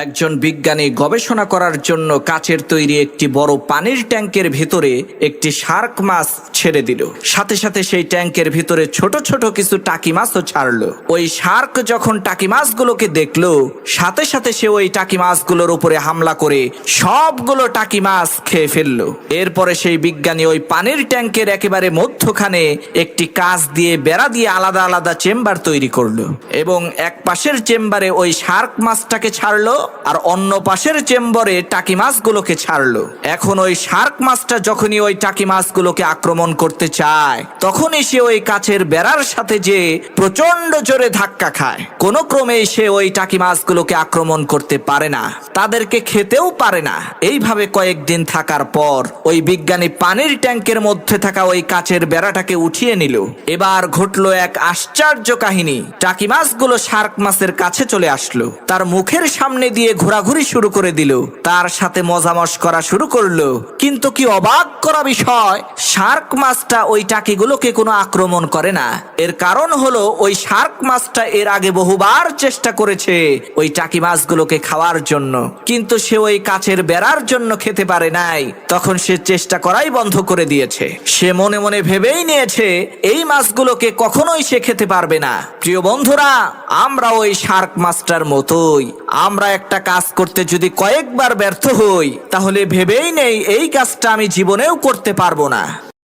একজন বিজ্ঞানী গবেষণা করার জন্য কাচের তৈরি একটি বড় পানির ট্যাঙ্কের ভিতরে একটি শার্ক মাছ ছেড়ে দিল। সাথে সাথে সেই ট্যাঙ্কের ভিতরে ছোট ছোট কিছু টাকি মাছও ছাড়লো। ওই শার্ক যখন টাকি মাছগুলোকে দেখলো, সাথে সাথে সে ওই টাকি মাছগুলোর উপরে হামলা করে সবগুলো টাকি মাছ খেয়ে ফেললো। এরপরে সেই বিজ্ঞানী ওই পানির ট্যাঙ্কের একেবারে মধ্যখানে একটি কাঁচ দিয়ে বেড়া দিয়ে আলাদা আলাদা চেম্বার তৈরি করলো এবং এক পাশের চেম্বারে ওই শার্ক মাছটাকে ছাড়লো আর অন্য পাশের চেম্বারে টাকি মাছগুলোকে ছাড়লো। এখন ওই শার্ক মাছটা যখনই ওই টাকি মাছগুলোকে আক্রমণ করতে চায়, তখনই সে ওই কাচের বেড়ার সাথে যে প্রচন্ড জোরে ধাক্কা খায়। কোনো ক্রমেই সে ওই টাকি মাছগুলোকে আক্রমণ করতে পারে না, তাদেরকে খেতেও পারে না। এইভাবে কয়েকদিন থাকার পর ওই বিজ্ঞানী পানির ট্যাঙ্কের মধ্যে থাকা ওই কাচের বেড়াটাকে উঠিয়ে নিল। এবার ঘটলো এক আশ্চর্য কাহিনী। টাকি মাছগুলো শার্ক মাছের কাছে চলে আসলো, তার মুখের সামনে দিয়ে ঘোরাঘুরি শুরু করে দিল, তার সাথে মজামশ করা শুরু করলো। কিন্তু কি অবাক করা বিষয়, শার্ক মাছটা ওই টাকিগুলোকে কোনো আক্রমণ করে না। এর কারণ হলো ওই শার্ক মাছটা এর আগে বহুবার চেষ্টা করেছে ওই টাকি মাছগুলোকে খাওয়ার জন্য, কিন্তু সে ওই কাচের বেড়ার জন্য খেতে পারে নাই। তখন সে চেষ্টা করাই বন্ধ করে দিয়েছে। সে মনে মনে ভেবেই নিয়েছে এই মাছগুলোকে কখনোই সে খেতে পারবে না। প্রিয় বন্ধুরা, আমরা ওই শার্ক মাছটার মতোই, আমরা একটা কাজ করতে যদি কয়েকবার ব্যর্থ হই, তাহলে ভেবেই নেই এই কাজটা আমি জীবনেও করতে পারবো না।